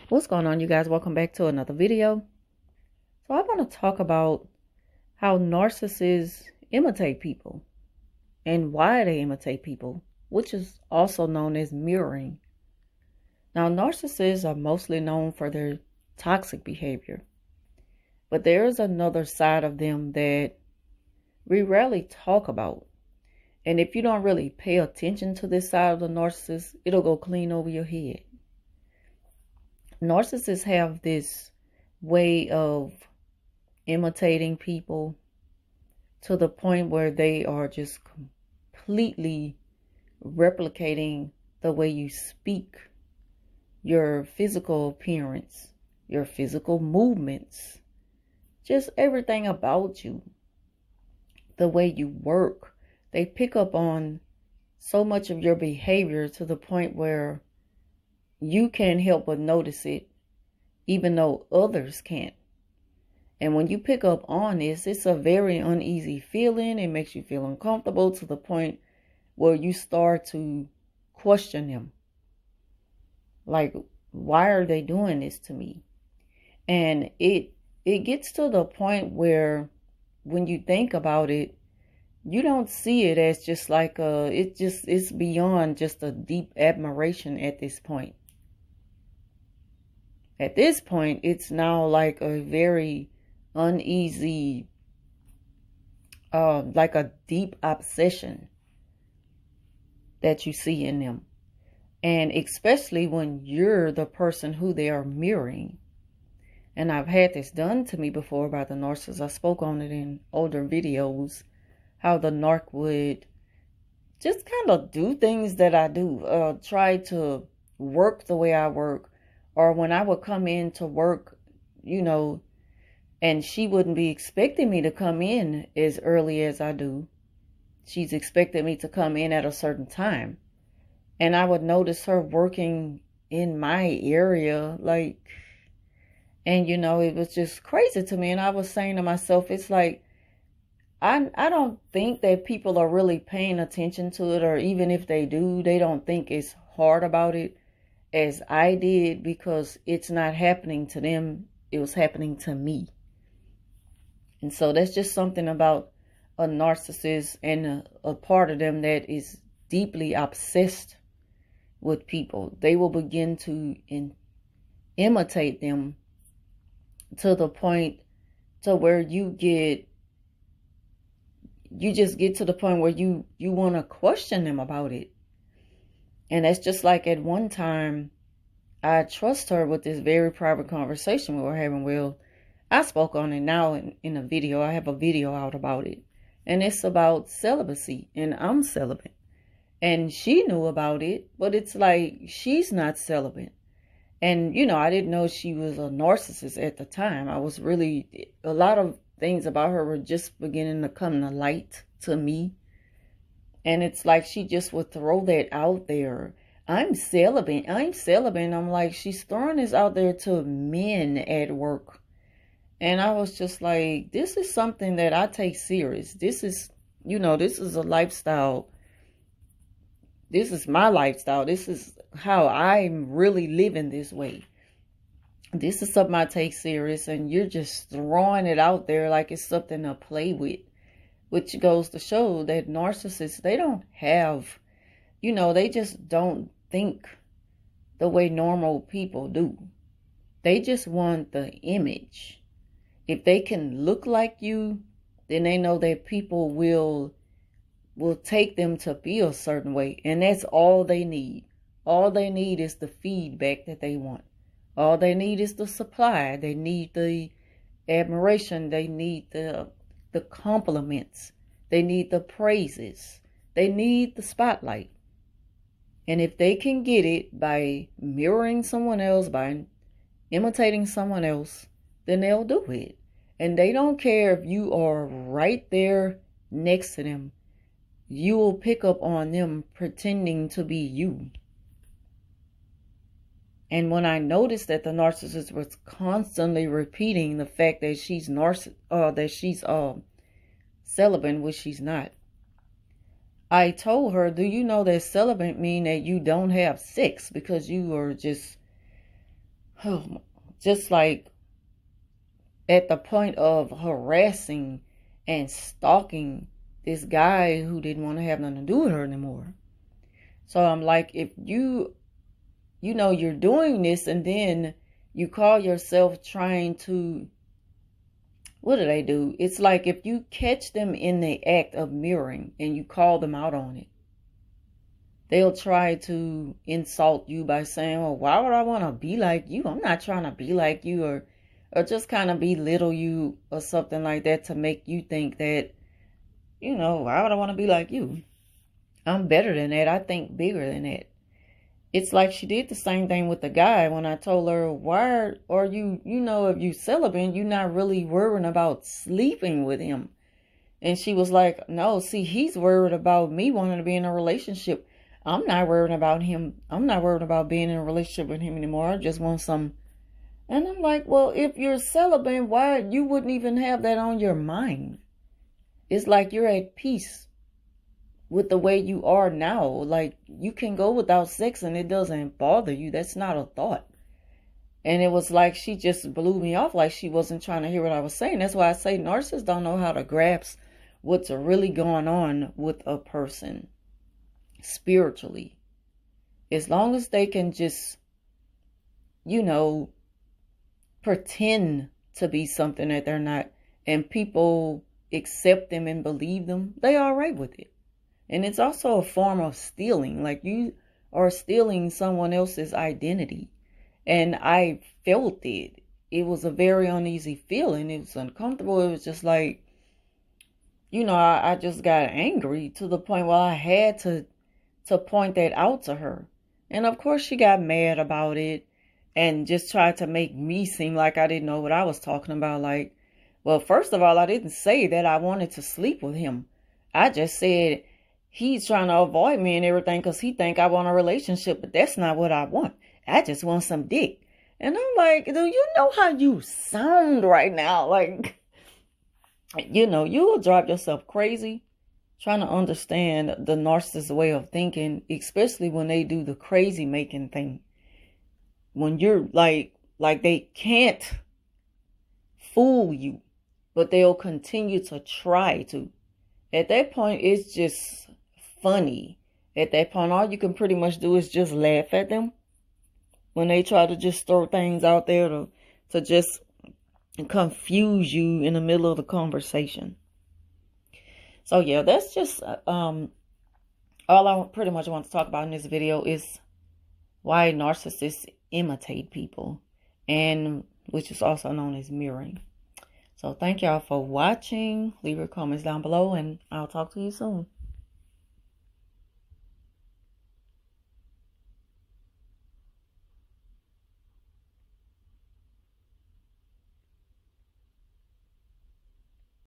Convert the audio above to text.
What's going on, you guys? Welcome back to another video. So I want to talk about how narcissists imitate people and why they imitate people, which is also known as mirroring. Now, narcissists are mostly known for their toxic behavior, but there is another side of them that we rarely talk about. And if you don't really pay attention to this side of the narcissist, it'll go clean over your head. Narcissists have this way of imitating people to the point where they are just completely replicating the way you speak, your physical appearance, your physical movements, just everything about you, the way you work. They pick up on so much of your behavior to the point where you can't help but notice it, even though others can't. And when you pick up on this, it's a very uneasy feeling. It makes you feel uncomfortable to the point where you start to question them. Like, why are they doing this to me? And it gets to the point where when you think about it, you don't see it as just like it's beyond just a deep admiration at this point. At this point, it's now like a very uneasy, like a deep obsession that you see in them. And especially when you're the person who they are mirroring. And I've had this done to me before by the narcissist. I spoke on it in older videos, how the narc would just kind of do things that I do, try to work the way I work. Or when I would come in to work, and she wouldn't be expecting me to come in as early as I do. She's expecting me to come in at a certain time. And I would notice her working in my area, and it was just crazy to me. And I was saying to myself, it's like, I don't think that people are really paying attention to it, or even if they do, they don't think it's hard about it as I did, because it's not happening to them. It was happening to me. And so that's just something about a narcissist and a part of them that is deeply obsessed with people. They will begin to imitate them to the point to where you just get to the point where you want to question them about it. And that's just like at one time, I trust her with this very private conversation we were having. Well, I spoke on it now in a video. I have a video out about it. And it's about celibacy. And I'm celibate. And she knew about it. But it's like, she's not celibate. And, I didn't know she was a narcissist at the time. A lot of things about her were just beginning to come to light to me. And it's like she just would throw that out there. I'm celibate. I'm like, she's throwing this out there to men at work. And I was just like, this is something that I take serious. This is a lifestyle. This is my lifestyle. This is how I'm really living this way. This is something I take serious. And you're just throwing it out there like it's something to play with. Which goes to show that narcissists, they don't have, they just don't think the way normal people do. They just want the image. If they can look like you, then they know that people will take them to be a certain way. And that's all they need. All they need is the feedback that they want. All they need is the supply. They need the admiration. They need the compliments. They need the praises. They need the spotlight. And if they can get it by mirroring someone else, by imitating someone else, then they'll do it. And they don't care if you are right there next to them. You will pick up on them pretending to be you. And when I noticed that the narcissist was constantly repeating the fact that she's celibate, which she's not, I told her, do you know that celibate mean that you don't have sex because you are just just like at the point of harassing and stalking this guy who didn't want to have nothing to do with her anymore. So I'm like, if you know you're doing this and then you call yourself trying to, what do they do? It's like if you catch them in the act of mirroring and you call them out on it, they'll try to insult you by saying, well, why would I want to be like you? I'm not trying to be like you, or just kind of belittle you or something like that to make you think that, why would I want to be like you? I'm better than that. I think bigger than that. It's like she did the same thing with the guy when I told her, why are you, if you celibate, you're not really worrying about sleeping with him. And she was like, no, see, he's worried about me wanting to be in a relationship. I'm not worried about him. I'm not worried about being in a relationship with him anymore. I just want some. And I'm like, well, if you're celibate, why you wouldn't even have that on your mind? It's like you're at peace with the way you are now. Like, you can go without sex and it doesn't bother you. That's not a thought. And it was like she just blew me off, like she wasn't trying to hear what I was saying. That's why I say narcissists don't know how to grasp what's really going on with a person spiritually. As long as they can just, pretend to be something that they're not, and people accept them and believe them, they are all right with it. And it's also a form of stealing. Like, you are stealing someone else's identity. And I felt it. It was a very uneasy feeling. It was uncomfortable. It was just like, I just got angry to the point where I had to point that out to her. And of course she got mad about it and just tried to make me seem like I didn't know what I was talking about. Like, well, first of all, I didn't say that I wanted to sleep with him. I just said he's trying to avoid me and everything because he think I want a relationship, but that's not what I want. I just want some dick. And I'm like, do you know how you sound right now? Like, you will drive yourself crazy trying to understand the narcissist's way of thinking, especially when they do the crazy making thing. When you're like they can't fool you, but they'll continue to try to. At that point, it's just funny. At that point, all you can pretty much do is just laugh at them when they try to just throw things out there to just confuse you in the middle of the conversation. So yeah, that's just all I pretty much want to talk about in this video is why narcissists imitate people, and which is also known as mirroring. So thank y'all for watching. Leave your comments down below and I'll talk to you soon.